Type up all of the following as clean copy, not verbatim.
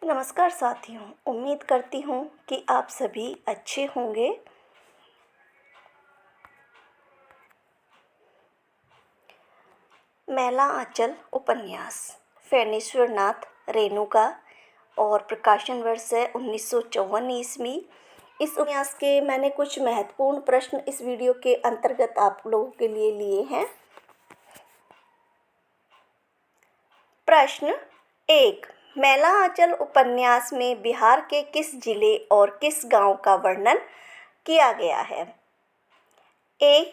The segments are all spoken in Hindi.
नमस्कार साथियों, उम्मीद करती हूँ कि आप सभी अच्छे होंगे। मैला आंचल उपन्यास फणीश्वर नाथ रेणुका और प्रकाशन वर्ष है 1954 ईस्वी। इस उपन्यास के मैंने कुछ महत्वपूर्ण प्रश्न इस वीडियो के अंतर्गत आप लोगों के लिए लिए हैं। प्रश्न 1। मैला आंचल उपन्यास में बिहार के किस जिले और किस गांव का वर्णन किया गया है? ए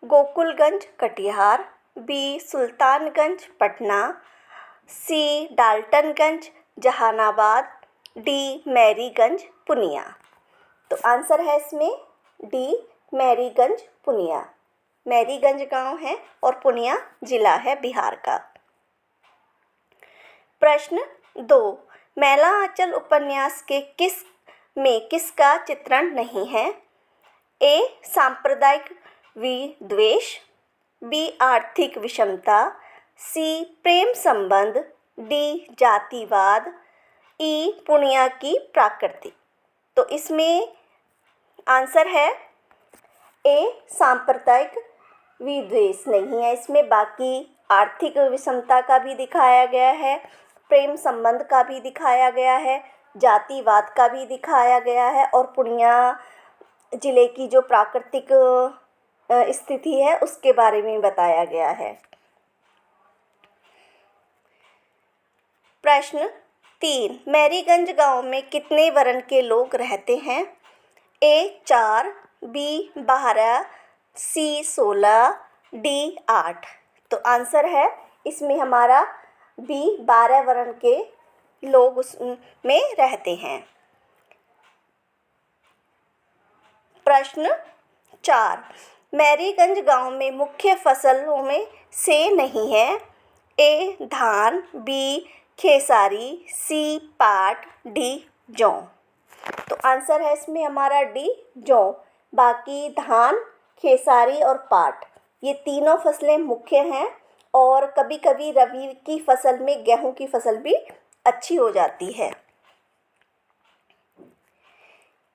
गोकुलगंज कटिहार, बी सुल्तानगंज पटना, सी डाल्टनगंज जहानाबाद, डी मैरीगंज पुनिया। तो आंसर है इसमें डी मैरीगंज पुनिया। मैरीगंज गांव है और पुनिया जिला है बिहार का। प्रश्न 2। मैला आंचल उपन्यास के किसका चित्रण नहीं है? ए सांप्रदायिक विद्वेष, बी आर्थिक विषमता, सी प्रेम संबंध, डी जातिवाद, ई पुनिया की प्रकृति। तो इसमें आंसर है ए सांप्रदायिक विद्वेष नहीं है। इसमें बाकी आर्थिक विषमता का भी दिखाया गया है, प्रेम संबंध का भी दिखाया गया है, जातिवाद का भी दिखाया गया है और पूर्णिया जिले की जो प्राकृतिक स्थिति है उसके बारे में बताया गया है। प्रश्न 3। मैरीगंज गांव में कितने वर्ण के लोग रहते हैं? ए 4, बी 12, सी 16, डी 8। तो आंसर है इसमें हमारा बी 12 वर्ण के लोग उसमें रहते हैं। प्रश्न 4। मैरीगंज गांव में मुख्य फसलों में से नहीं है? ए धान, बी खेसारी, सी पाट, डी जौ। तो आंसर है इसमें हमारा डी जौ। बाकी धान, खेसारी और पाट ये तीनों फसलें मुख्य हैं और कभी कभी रबी की फसल में गेहूं की फसल भी अच्छी हो जाती है।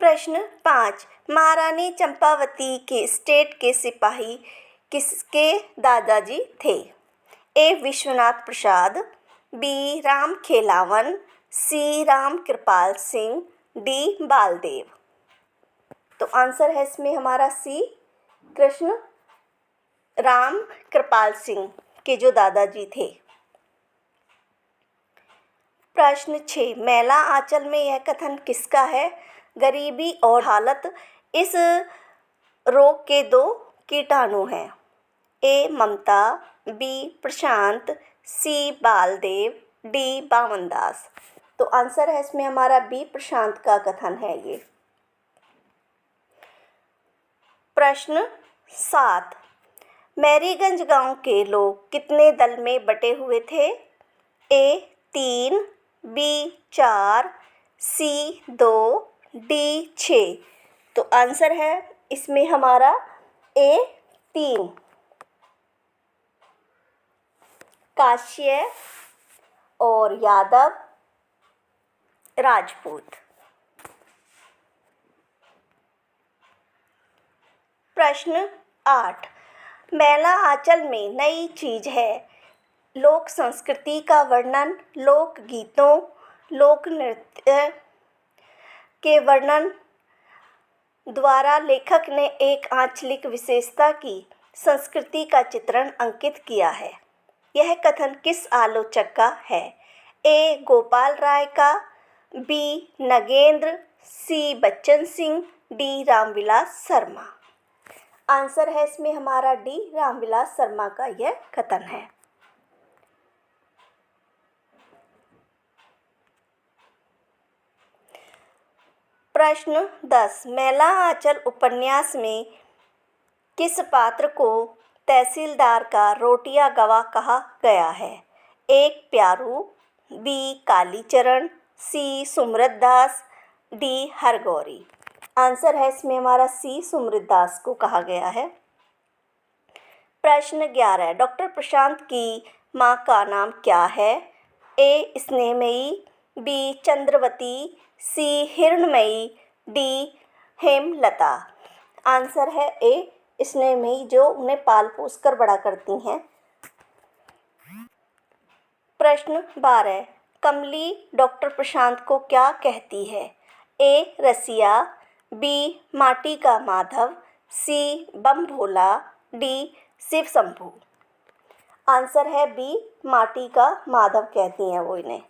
प्रश्न 5। महारानी चंपावती के स्टेट के सिपाही किसके दादाजी थे? ए विश्वनाथ प्रसाद, बी राम खेलावन, सी राम कृपाल सिंह, डी बालदेव। तो आंसर है इसमें हमारा सी कृष्ण राम कृपाल सिंह के जो दादाजी थे। प्रश्न 6। मैला आंचल में यह कथन किसका है? गरीबी और हालत इस रोग के 2 कीटाणु हैं। ए ममता, बी प्रशांत, सी बालदेव, डी बावनदास। तो आंसर है इसमें हमारा बी प्रशांत का कथन है ये। प्रश्न 7। मैरीगंज गांव के लोग कितने दल में बटे हुए थे? ए 3, बी 4, सी 2, डी 6। तो आंसर है इसमें हमारा ए 3। काश्य और यादव, राजपूत। प्रश्न 8। मैला आंचल में नई चीज है। लोक संस्कृति का वर्णन, लोक गीतों, लोक नृत्य के वर्णन द्वारा लेखक ने एक आंचलिक विशेषता की संस्कृति का चित्रण अंकित किया है। यह कथन किस आलोचक का है? ए गोपाल राय का, बी नगेंद्र, सी बच्चन सिंह, डी रामविलास शर्मा। आंसर है इसमें हमारा डी रामविलास शर्मा का यह कथन है। प्रश्न 10। मैला आंचल उपन्यास में किस पात्र को तहसीलदार का रोटिया गवा कहा गया है? एक प्यारू, बी कालीचरण, सी सुमृत दास, डी हरगौरी। आंसर है इसमें हमारा सी सुमृत दास को कहा गया है। प्रश्न 11। डॉक्टर प्रशांत की माँ का नाम क्या है? ए स्नेहमयी, बी चंद्रवती, सी हिरणमयी, डी हेमलता। आंसर है ए स्नेहमयी, जो उन्हें पाल पोस कर बड़ा करती हैं। प्रश्न 12, कमली डॉक्टर प्रशांत को क्या कहती है? ए रसिया, बी माटी का माधव, सी बम भोला, डी शिव शंभू। आंसर है बी माटी का माधव कहती हैं वो इन्हें।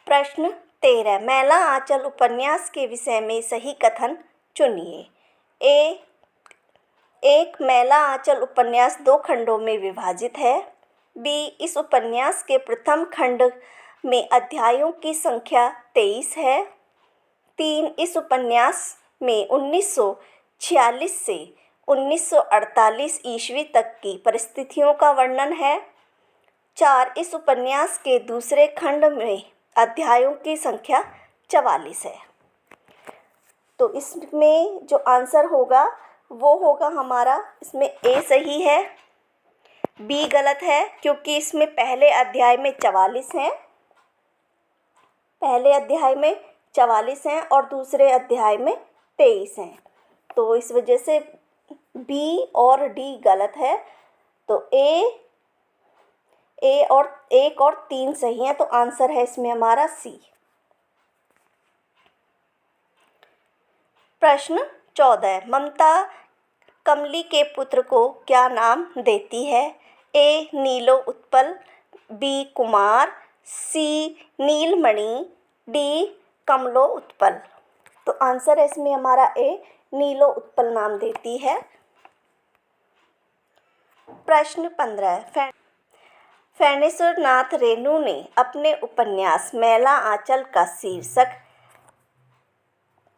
प्रश्न 13, मैला आंचल उपन्यास के विषय में सही कथन चुनिए। ए एक मैला आंचल उपन्यास 2 खंडों में विभाजित है। बी इस उपन्यास के प्रथम खंड में अध्यायों की संख्या 23 है। 3 इस उपन्यास में 1946 से 1948 ईस्वी तक की परिस्थितियों का वर्णन है। 4 इस उपन्यास के दूसरे खंड में अध्यायों की संख्या 44 है। तो इसमें जो आंसर होगा वो होगा हमारा, इसमें ए सही है, बी गलत है, क्योंकि इसमें पहले अध्याय में 44 हैं, पहले अध्याय में 44 हैं और दूसरे अध्याय में 23 हैं। तो इस वजह से बी और डी गलत है। तो ए और 1 और 3 सही हैं। तो आंसर है इसमें हमारा सी। प्रश्न 14, ममता कमली के पुत्र को क्या नाम देती है? ए नीलो उत्पल, बी कुमार, सी नीलमणि, डी कमलो उत्पल। तो आंसर है इसमें हमारा ए नीलो उत्पल नाम देती है। प्रश्न 15, फणेश्वर नाथ रेणु ने अपने उपन्यास मैला आंचल का शीर्षक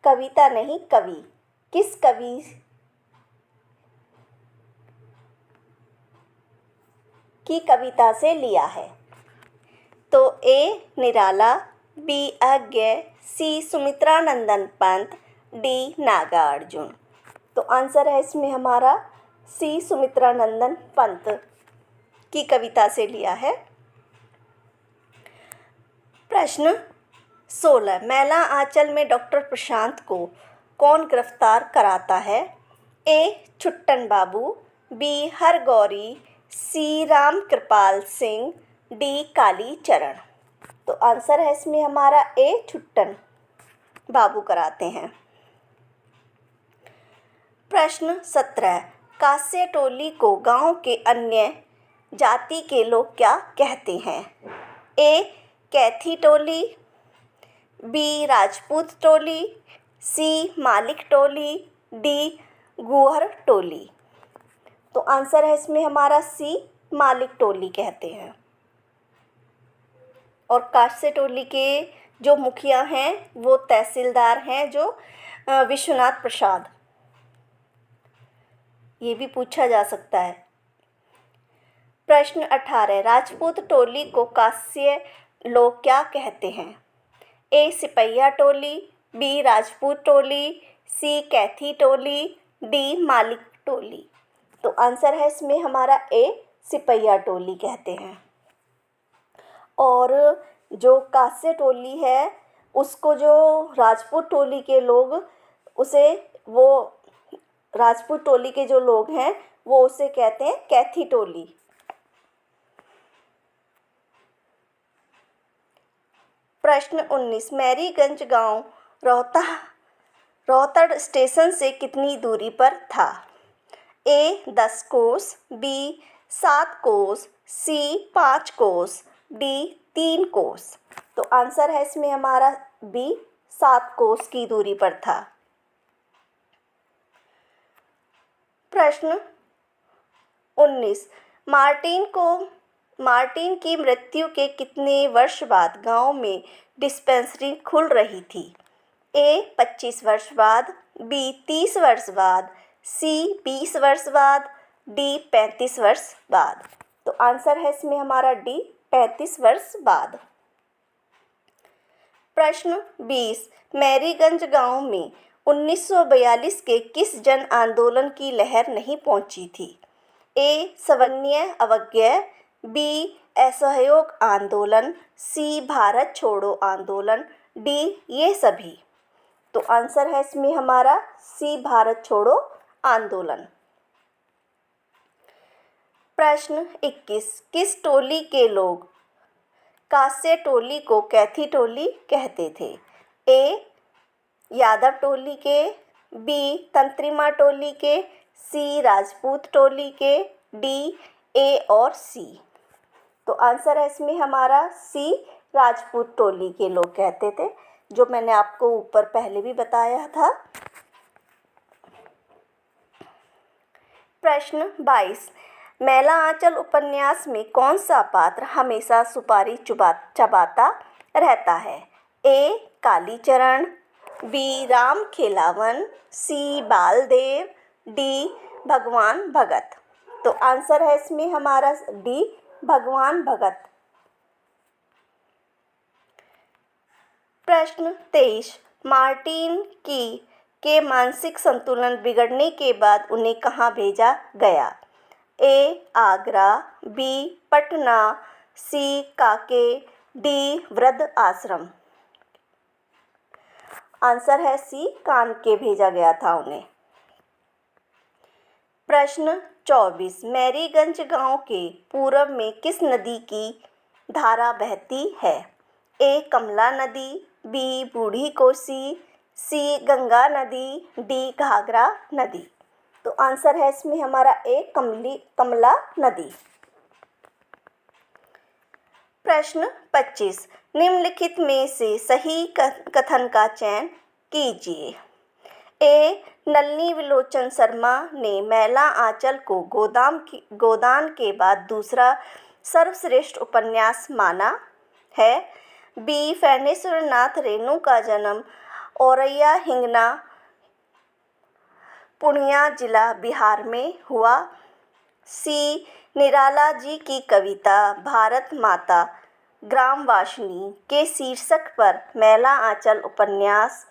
कविता नहीं कवि किस कवि की कविता से लिया है? तो ए निराला, बी अज्ञे, सी सुमित्रानंदन पंत, डी नागार्जुन। तो आंसर है इसमें हमारा सी सुमित्रानंदन पंत की कविता से लिया है। प्रश्न 16, मैला आंचल में डॉक्टर प्रशांत को कौन गिरफ्तार कराता है? ए छुट्टन बाबू, बी हरगौरी, सी राम कृपाल सिंह, डी काली चरण। तो आंसर है इसमें हमारा ए छुट्टन बाबू कराते हैं। प्रश्न 17, कास्य टोली को गांव के अन्य जाति के लोग क्या कहते हैं? ए कैथी टोली, बी राजपूत टोली, सी मालिक टोली, डी गुहर टोली। तो आंसर है इसमें हमारा सी मालिक टोली कहते हैं। और कास्य टोली के जो मुखिया हैं वो तहसीलदार हैं, जो विश्वनाथ प्रसाद। ये भी पूछा जा सकता है। प्रश्न 18, राजपूत टोली को कास्य लोग क्या कहते हैं? ए सिपैया टोली, बी राजपूत टोली, सी कैथी टोली, डी मालिक टोली। तो आंसर है इसमें हमारा ए सिपैया टोली कहते हैं। और जो कास्य टोली है उसको जो राजपूत टोली के लोग उसे वो राजपूत टोली के जो लोग हैं वो उसे कहते हैं कैथी टोली। प्रश्न 19, मैरीगंज गांव रोहतड़ स्टेशन से कितनी दूरी पर था? ए 10 कोस, बी 7 कोस, सी 5 कोस, डी 3 कोस। तो आंसर है इसमें हमारा बी 7 कोस की दूरी पर था। प्रश्न 19, मार्टिन की मृत्यु के कितने वर्ष बाद गांव में डिस्पेंसरी खुल रही थी? ए 25 वर्ष बाद, बी 30 वर्ष बाद, सी 20 वर्ष बाद, डी 35 वर्ष बाद। तो आंसर है इसमें हमारा डी 35 वर्ष बाद। प्रश्न 20, मैरीगंज गांव में 1942 के किस जन आंदोलन की लहर नहीं पहुंची थी? ए सवर्णीय अवज्ञा, बी असहयोग आंदोलन, सी भारत छोड़ो आंदोलन, डी ये सभी। तो आंसर है इसमें हमारा सी भारत छोड़ो आंदोलन। प्रश्न 21, किस टोली के लोग कांस्य टोली को कैथी टोली कहते थे? ए यादव टोली के, बी तंत्रिमा टोली के, सी राजपूत टोली के, डी ए और सी। तो आंसर है इसमें हमारा सी राजपूत टोली के लोग कहते थे, जो मैंने आपको ऊपर पहले भी बताया था। प्रश्न 22, मैला आंचल उपन्यास में कौन सा पात्र हमेशा सुपारी चबाता रहता है? ए कालीचरण, बी राम खेलावन, सी बालदेव, डी भगवान भगत। तो आंसर है इसमें हमारा डी भगवान भगत। प्रश्न 23, मार्टिन के मानसिक संतुलन बिगड़ने के बाद उन्हें कहाँ भेजा गया? ए आगरा, बी पटना, सी काके, डी वृद्ध आश्रम। आंसर है सी कानके भेजा गया था उन्हें। प्रश्न 24, मैरीगंज गांव के पूर्व में किस नदी की धारा बहती है? ए कमला नदी, बी बूढ़ी कोसी, सी गंगा नदी, डी घाघरा नदी। तो आंसर है इसमें हमारा ए कमला नदी। प्रश्न 25, निम्नलिखित में से सही कथन का चयन कीजिए। ए नलिनी विलोचन शर्मा ने मैला आंचल को गोदान के बाद दूसरा सर्वश्रेष्ठ उपन्यास माना है। बी फणेश्वर नाथ रेणु का जन्म औरैया हिंगना पूर्णिया जिला बिहार में हुआ। सी निराला जी की कविता भारत माता ग्रामवासिनी के शीर्षक पर मैला आंचल उपन्यास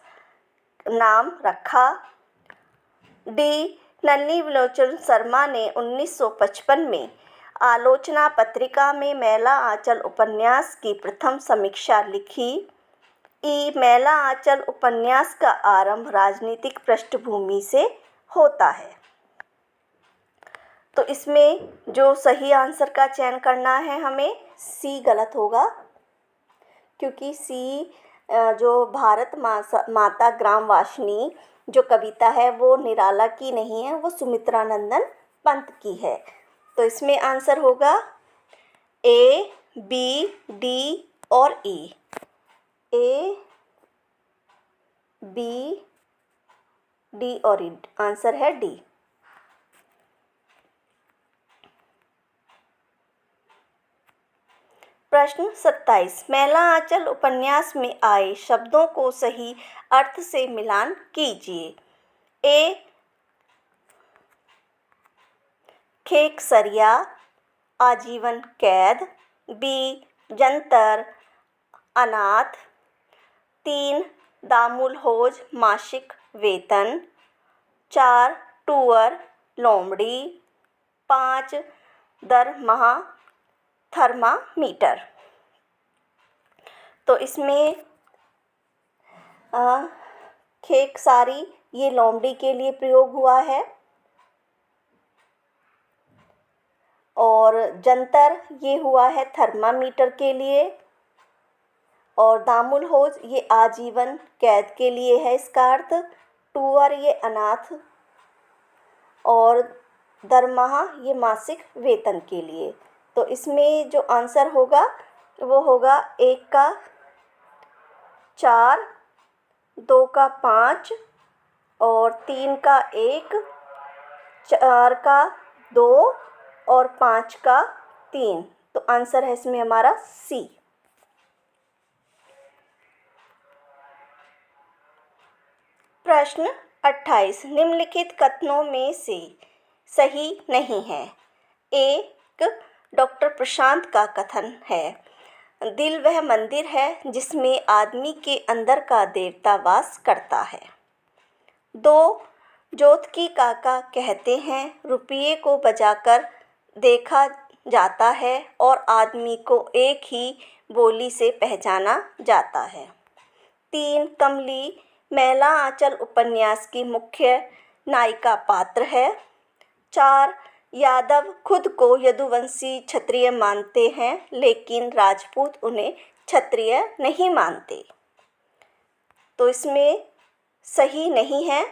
नाम रखा। डी नलिनी विलोचन शर्मा ने 1955 में आलोचना पत्रिका में मैला आंचल उपन्यास की प्रथम समीक्षा लिखी। ई मैला आंचल उपन्यास का आरंभ राजनीतिक पृष्ठभूमि से होता है। तो इसमें जो सही आंसर का चयन करना है हमें, सी गलत होगा, क्योंकि सी जो भारत माता ग्रामवासिनी जो कविता है वो निराला की नहीं है, वो सुमित्रानंदन पंत की है। तो इसमें आंसर होगा ए, बी, डी और ई। ए, बी, डी और ई। आंसर है डी। प्रश्न 27, मैला आंचल उपन्यास में आए शब्दों को सही अर्थ से मिलान कीजिए। ए खेकसरिया आजीवन कैद, बी जंतर अनाथ, 3 दामुलहोज मासिक वेतन, 4 टूअर लोमड़ी, 5 दरमाहा थर्मामीटर। तो इसमें खेकसारी ये लोमड़ी के लिए प्रयोग हुआ है, और जंतर ये हुआ है थर्मामीटर के लिए, और दामुलहोज ये आजीवन कैद के लिए है इसका अर्थ, टूअर ये अनाथ, और दरमाहा ये मासिक वेतन के लिए। तो इसमें जो आंसर होगा वो होगा 1 का 4, 2 का 5 और 3 का 1, 4 का 2 और 5 का 3। तो आंसर है इसमें हमारा सी। प्रश्न 28, निम्नलिखित कथनों में से सही नहीं है। एक डॉक्टर प्रशांत का कथन है, दिल वह मंदिर है जिसमें आदमी के अंदर का देवता वास करता है। 2 जोतकी काका कहते हैं रुपये को बजाकर देखा जाता है और आदमी को एक ही बोली से पहचाना जाता है। 3 कमली मैला आंचल उपन्यास की मुख्य नायिका पात्र है। 4 यादव खुद को यदुवंशी क्षत्रिय मानते हैं लेकिन राजपूत उन्हें क्षत्रिय नहीं मानते। तो इसमें सही नहीं है।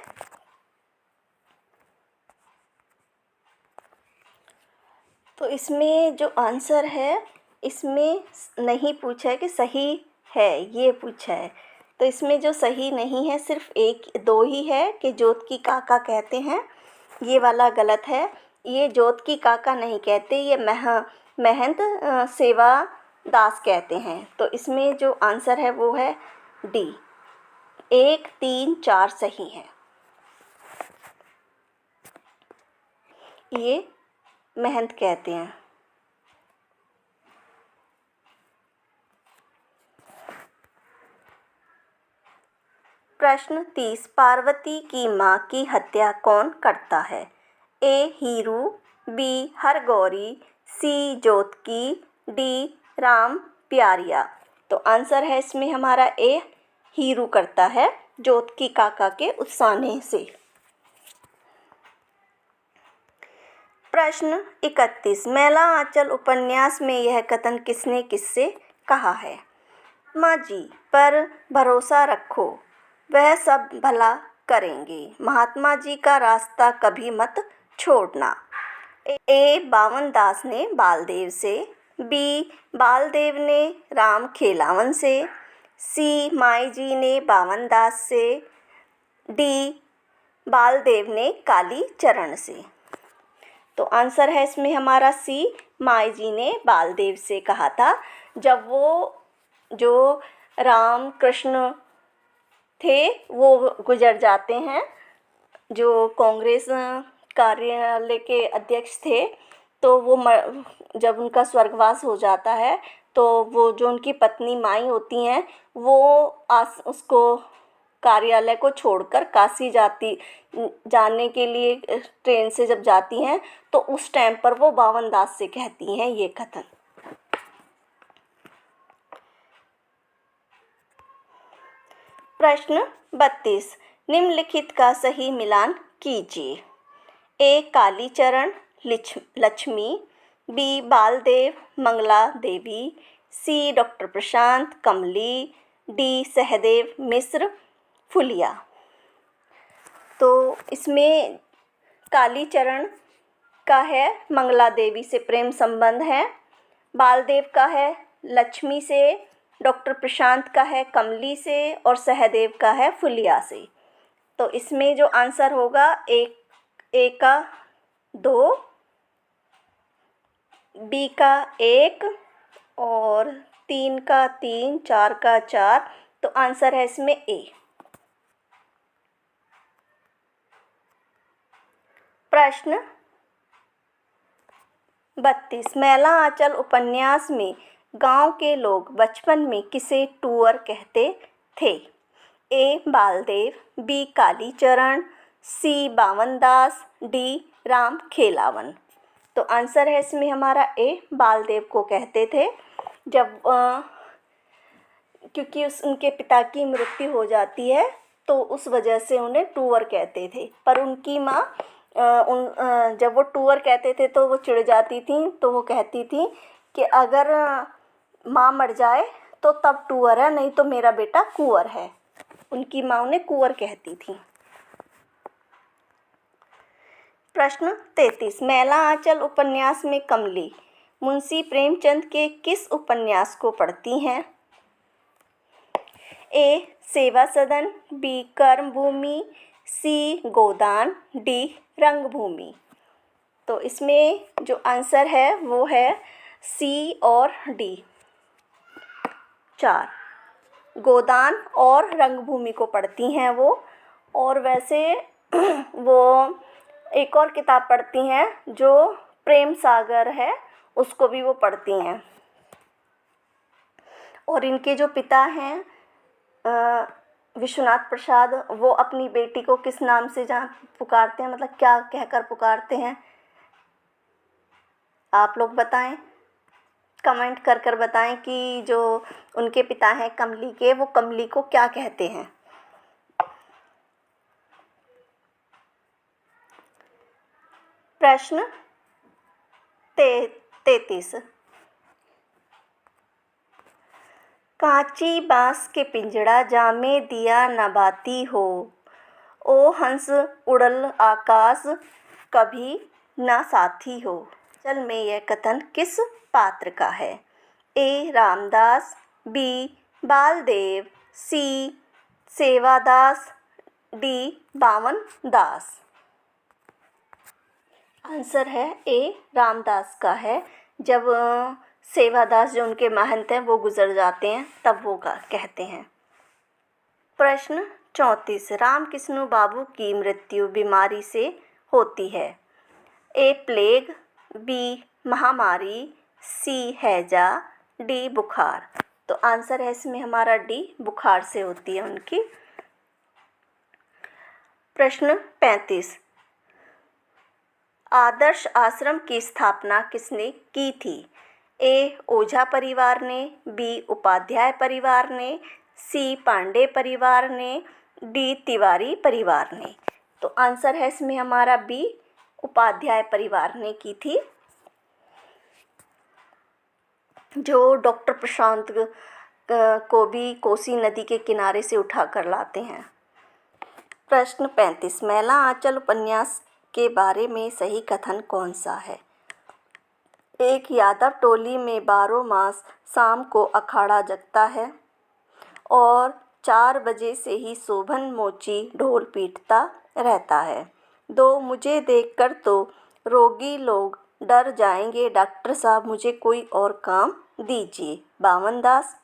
तो इसमें जो आंसर है इसमें नहीं पूछा है कि सही है, ये पूछा है। तो इसमें जो सही नहीं है सिर्फ एक दो ही है कि जोत की काका कहते हैं, ये वाला गलत है। ये जोत की काका नहीं कहते, ये महंत सेवा दास कहते हैं। तो इसमें जो आंसर है वो है डी, 1, 3, 4 सही है। ये महंत कहते हैं। प्रश्न 30, पार्वती की माँ की हत्या कौन करता है? ए हीरू, बी हरगौरी, सी जोतकी, डी राम प्यारिया। तो आंसर है इसमें हमारा ए हीरू करता है, जोतकी काका के उत्साहने से। प्रश्न 31, मैला आंचल उपन्यास में यह कथन किसने किससे कहा है? माँ जी पर भरोसा रखो, वह सब भला करेंगे, महात्मा जी का रास्ता कभी मत छोड़ना। ए बावन दास ने बालदेव से, बी बालदेव ने राम खेलावन से, सी माई जी ने बावन दास से, डी बालदेव ने काली चरण से। तो आंसर है इसमें हमारा सी, माई जी ने बालदेव से कहा था। जब वो जो राम कृष्ण थे वो गुजर जाते हैं, जो कांग्रेस कार्यालय के अध्यक्ष थे, तो वो जब उनका स्वर्गवास हो जाता है तो वो जो उनकी पत्नी माई होती हैं वो उसको कार्यालय को छोड़कर काशी जाने के लिए ट्रेन से जब जाती हैं तो उस टाइम पर वो बावन दास से कहती हैं ये कथन। प्रश्न 32, निम्नलिखित का सही मिलान कीजिए। ए कालीचरण लक्ष्मी, बी बालदेव मंगला देवी, सी डॉक्टर प्रशांत कमली, डी सहदेव मिश्र फुलिया। तो इसमें कालीचरण का है मंगला देवी से प्रेम संबंध है, बालदेव का है लक्ष्मी से, डॉक्टर प्रशांत का है कमली से और सहदेव का है फुलिया से। तो इसमें जो आंसर होगा ए का 2, बी का 1 और 3 का 3, 4 का 4। तो आंसर है इसमें ए। प्रश्न 32, मैला आंचल उपन्यास में गांव के लोग बचपन में किसे टूअर कहते थे? ए बालदेव, बी कालीचरण, सी बावनदास, डी राम खेलावन। तो आंसर है इसमें हमारा ए, बालदेव को कहते थे। जब क्योंकि उनके पिता की मृत्यु हो जाती है तो उस वजह से उन्हें टूअर कहते थे। पर उनकी माँ जब वो टूअर कहते थे तो वो चिढ़ जाती थी, तो वो कहती थी कि अगर माँ मर जाए तो तब टूअर है, नहीं तो मेरा बेटा कुंवर है। उनकी माँ उन्हें कुंवर कहती थी। प्रश्न 33, मैला आंचल उपन्यास में कमली मुंशी प्रेमचंद के किस उपन्यास को पढ़ती हैं? ए सेवा सदन, बी कर्मभूमि, सी गोदान, डी रंगभूमि। तो इसमें जो आंसर है वो है सी और डी, 4 गोदान और रंगभूमि को पढ़ती हैं वो। और वैसे वो एक और किताब पढ़ती हैं जो प्रेम सागर है, उसको भी वो पढ़ती हैं। और इनके जो पिता हैं विश्वनाथ प्रसाद, वो अपनी बेटी को किस नाम से पुकारते हैं, मतलब क्या कहकर पुकारते हैं? आप लोग बताएं, कमेंट कर कर बताएं कि जो उनके पिता हैं कमली के, वो कमली को क्या कहते हैं। प्रश्न 33, कांची बांस के पिंजड़ा जामे दिया न बाती हो, ओ हंस उड़ल आकाश कभी न साथी हो। चल में यह कथन किस पात्र का है? ए रामदास, बी बालदेव, सी सेवादास, डी बावन दास। आंसर है ए रामदास का है। जब सेवादास जो उनके महंत हैं वो गुजर जाते हैं तब वो कहते हैं। प्रश्न 34, रामकृष्ण बाबू की मृत्यु बीमारी से होती है? ए प्लेग, बी महामारी, सी हैजा, डी बुखार। तो आंसर है इसमें हमारा डी, बुखार से होती है उनकी। प्रश्न 35, आदर्श आश्रम की स्थापना किसने की थी? ए ओझा परिवार ने, बी उपाध्याय परिवार ने, सी पांडे परिवार ने, डी तिवारी परिवार ने। तो आंसर है इसमें हमारा बी, उपाध्याय परिवार ने की थी, जो डॉक्टर प्रशांत को भी कोसी नदी के किनारे से उठा कर लाते हैं। प्रश्न 35, मैला आंचल उपन्यास के बारे में सही कथन कौन सा है? एक यादव टोली में 12 मास शाम को अखाड़ा जगता है और 4 बजे से ही शोभन मोची ढोल पीटता रहता है। 2, मुझे देखकर तो रोगी लोग डर जाएंगे, डॉक्टर साहब मुझे कोई और काम दीजिए, बावन दास।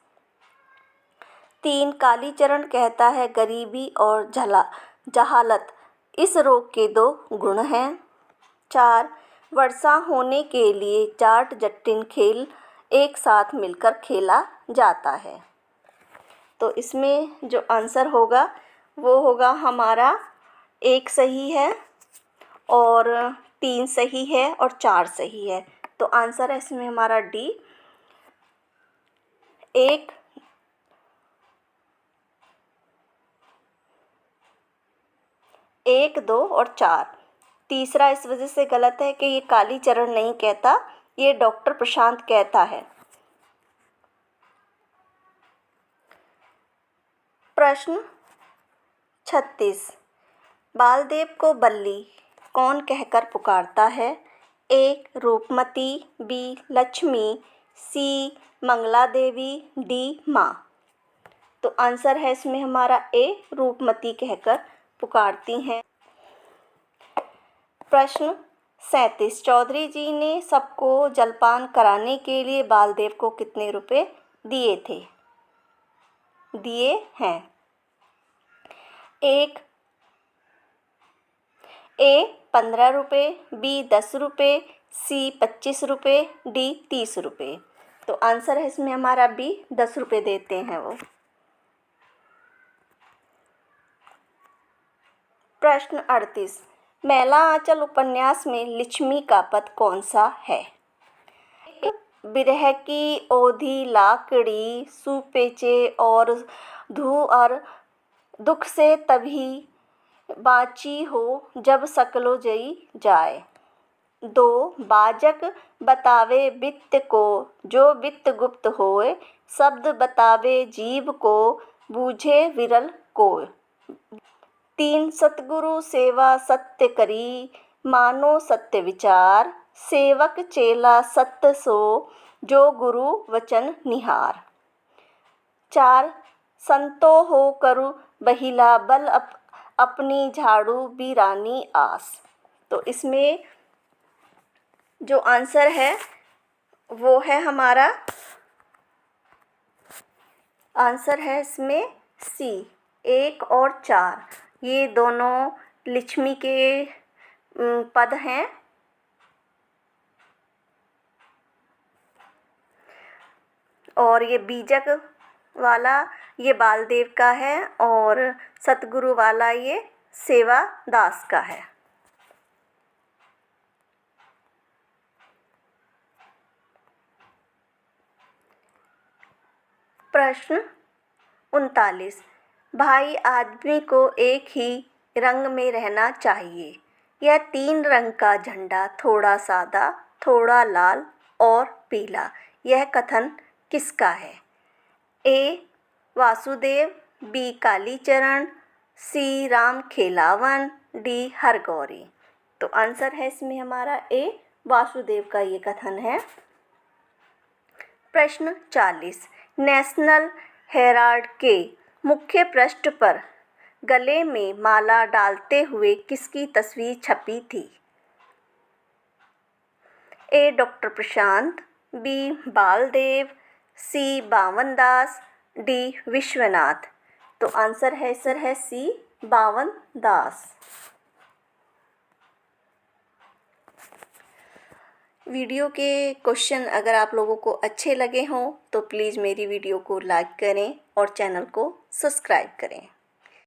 3, कालीचरण कहता है गरीबी और जहालत इस रोग के 2 गुण हैं। 4, वर्षा होने के लिए जाट जटिन खेल एक साथ मिलकर खेला जाता है। तो इसमें जो आंसर होगा वो होगा हमारा 1 सही है और 3 सही है और 4 सही है। तो आंसर है इसमें हमारा डी, 1, 1, 2 और 4। तीसरा इस वजह से गलत है कि ये कालीचरण नहीं कहता, ये डॉक्टर प्रशांत कहता है। प्रश्न 36, बालदेव को बल्ली कौन कहकर पुकारता है? ए रूपमती, बी लक्ष्मी, सी मंगला देवी, डी माँ। तो आंसर है इसमें हमारा ए, रूपमती कहकर पुकारती हैं। प्रश्न 37, चौधरी जी ने सबको जलपान कराने के लिए बालदेव को कितने रुपए दिए हैं? एक, ए 15 रुपये, बी 10 रुपये, सी 25 रुपये, डी 30 रुपये। तो आंसर है इसमें हमारा बी, 10 रुपये देते हैं वो। प्रश्न 38, मैला आंचल उपन्यास में लक्ष्मी का पद कौन सा है? बिरह की ओधी लाकड़ी सुपेचे और धुअर दुख से तभी बाँची हो जब सकलो जई जाए। 2, बाजक बतावे वित्त को जो वित्त गुप्त होए, शब्द बतावे जीव को बूझे विरल कोय। 3, सतगुरु सेवा सत्य करी मानो सत्य विचार, सेवक चेला सत्य सो जो गुरु वचन निहार। 4, संतो हो करु बहिला बल अपनी झाड़ू बीरानी आस। तो इसमें जो आंसर है वो है हमारा, आंसर है इसमें सी, 1 और 4। ये दोनों लक्ष्मी के पद हैं। और ये बीजक वाला ये बालदेव का है और सतगुरु वाला ये सेवादास का है। प्रश्न 39, भाई आदमी को एक ही रंग में रहना चाहिए। यह 3 रंग का झंडा, थोड़ा सादा, थोड़ा लाल और पीला, यह कथन किसका है? ए वासुदेव, बी कालीचरण, सी राम खेलावन, डी हरगौरी। तो आंसर है इसमें हमारा ए वासुदेव का ये कथन है। प्रश्न 40, नेशनल हेराल्ड के मुख्य पृष्ठ पर गले में माला डालते हुए किसकी तस्वीर छपी थी? ए डॉक्टर प्रशांत, बी बालदेव, सी बावन दास, डी विश्वनाथ। तो आंसर है सर है सी बावन दास। वीडियो के क्वेश्चन अगर आप लोगों को अच्छे लगे हों तो प्लीज़ मेरी वीडियो को लाइक करें और चैनल को सब्सक्राइब करें।